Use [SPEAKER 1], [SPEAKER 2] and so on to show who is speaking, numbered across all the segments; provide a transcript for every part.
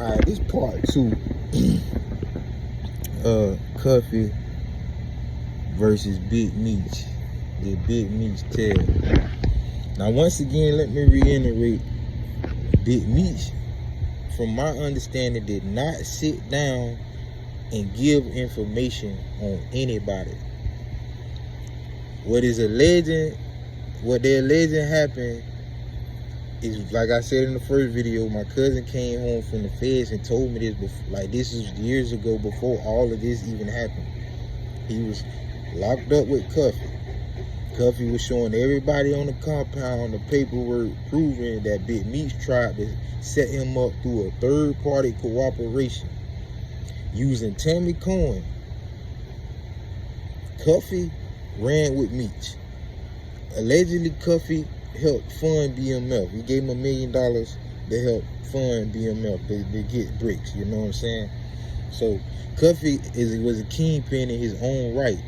[SPEAKER 1] Alright, this part 2. Cuffy versus Big Meech. The Big Meech tale. Now, once again, let me reiterate, Big Meech, from my understanding, did not sit down and give information on anybody. What they're alleging happened is, like I said in the first video, my cousin came home from the feds and told me this before, like this is years ago, before all of this even happened. He was locked up with Cuffy. Cuffy was showing everybody on the compound the paperwork proving that Big Meech tried to set him up through a third-party cooperation using Tammy Cohen. Cuffy ran with Meech. Allegedly, Cuffy helped fund BMF. He gave him $1 million to help fund BMF. They get bricks, you know what I'm saying? So Cuffy was a kingpin in his own right.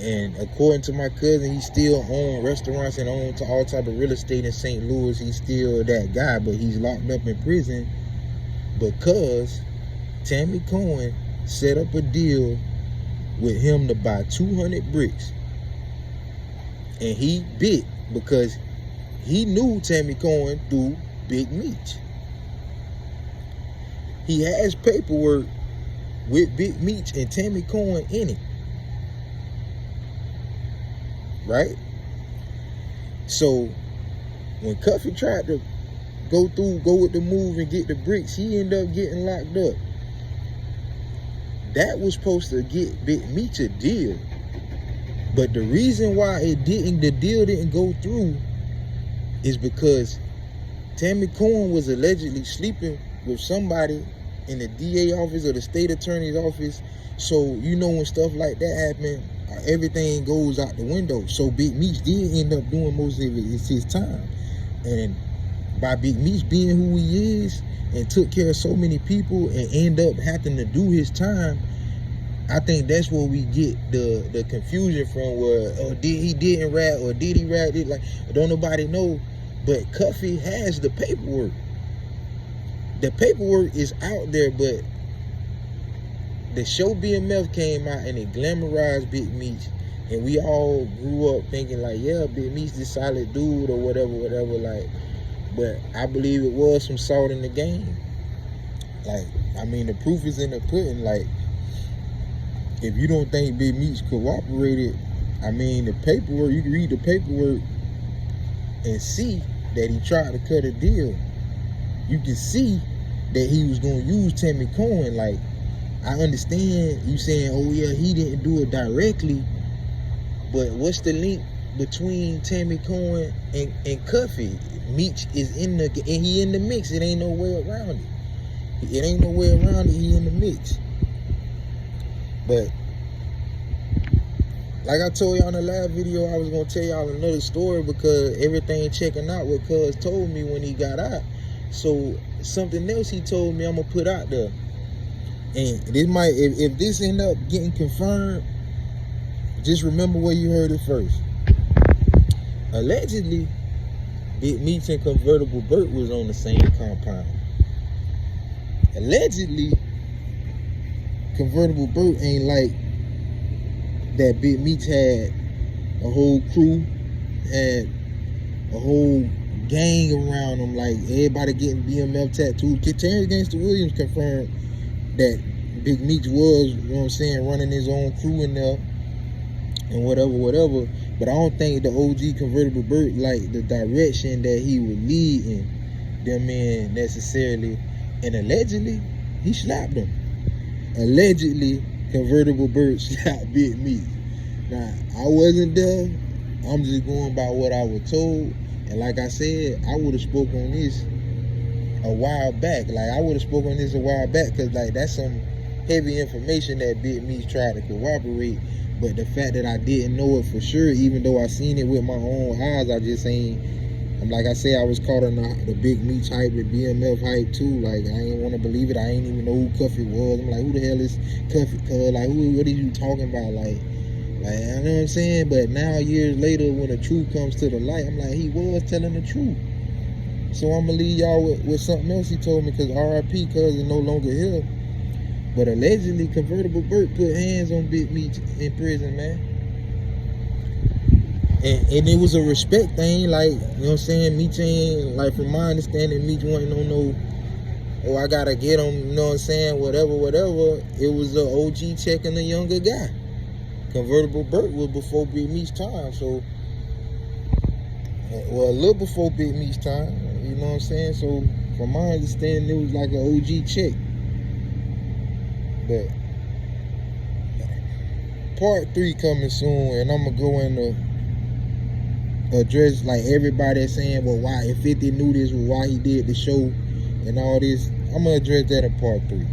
[SPEAKER 1] And according to my cousin, he still owned restaurants and owned all type of real estate in St. Louis. He's still that guy, but he's locked up in prison because Tammy Cohen set up a deal with him to buy 200 bricks. And he bit because he knew Tammy Cohen through Big Meech. He has paperwork with Big Meech and Tammy Cohen in it. Right? So when Cuffy tried to go with the move and get the bricks, he ended up getting locked up. That was supposed to get Big Meech a deal. But the reason why the deal didn't go through is because Tammy Cohen was allegedly sleeping with somebody in the DA office or the state attorney's office. So, you know, when stuff like that happen, everything goes out the window. So Big Meech did end up doing most of his time. And by Big Meech being who he is and took care of so many people and end up having to do his time, I think that's where we get the confusion from, where he didn't rat or did he rat it? Like, don't nobody know. But Cuffy has the paperwork. The paperwork is out there, but the show BMF came out and it glamorized Big Meech, and we all grew up thinking like, yeah, Big Meech this solid dude or whatever, like. But I believe it was some salt in the game. Like, I mean, the proof is in the pudding. Like, if you don't think Big Meech cooperated, I mean, the paperwork, you can read the paperwork and see that he tried to cut a deal. You can see that he was going to use Tammy Cohen. Like, I understand you saying, oh yeah, he didn't do it directly, but what's the link between Tammy Cohen and Cuffy? Meech is in the mix. It ain't no way around it. It ain't no way around it. He in the mix. But like I told y'all in the last video, I was gonna tell y'all another story because everything checking out what Cuz told me when he got out. So something else he told me I'm gonna put out there. And this might, if this end up getting confirmed, just remember where you heard it first. Allegedly, Big Meech and Convertable Burt was on the same compound. Allegedly, Convertable Burt ain't like that Big Meech had a whole crew, had a whole gang around him, like everybody getting BMF tattoos. Terrence Gangsta Williams confirmed that Big Meech was, you know what I'm saying, running his own crew in there and whatever. But I don't think the OG Convertible Burt like the direction that he was leading them in necessarily. And allegedly, he slapped them. Allegedly, Convertible Burt slapped Big Meech. Now, I wasn't there. I'm just going by what I was told. And like I said, I would have spoken on this a while back. Like, I would have spoken on this a while back because, like, that's some heavy information that Big Meech tried to corroborate. But the fact that I didn't know it for sure, even though I seen it with my own eyes, I just ain't. I'm like I say, I was caught on the Big Meech hype, the BMF hype too. Like, I ain't want to believe it. I ain't even know who Cuffy was. I'm like, who the hell is Cuffy? Like, what are you talking about? Like, I know what I'm saying. But now, years later, when the truth comes to the light, I'm like, he was telling the truth. So I'm gonna leave y'all with something else he told me, because R.I.P. cuz is no longer here. But allegedly, Convertible Burt put hands on Big Meech in prison, man. And it was a respect thing, like, you know what I'm saying? Meech ain't, like, from my understanding, Meech wasn't on no, oh, I gotta get him, you know what I'm saying? Whatever. It was an OG checking a younger guy. Convertible Burt was before Big Meech's time, so, well, a little before Big Meech's time, you know what I'm saying? So, from my understanding, it was like an OG check. But part 3 coming soon, and I'm gonna go into address like everybody that's saying, well, why, if 50 knew this, well, why he did the show and all this. I'm gonna address that in part 3.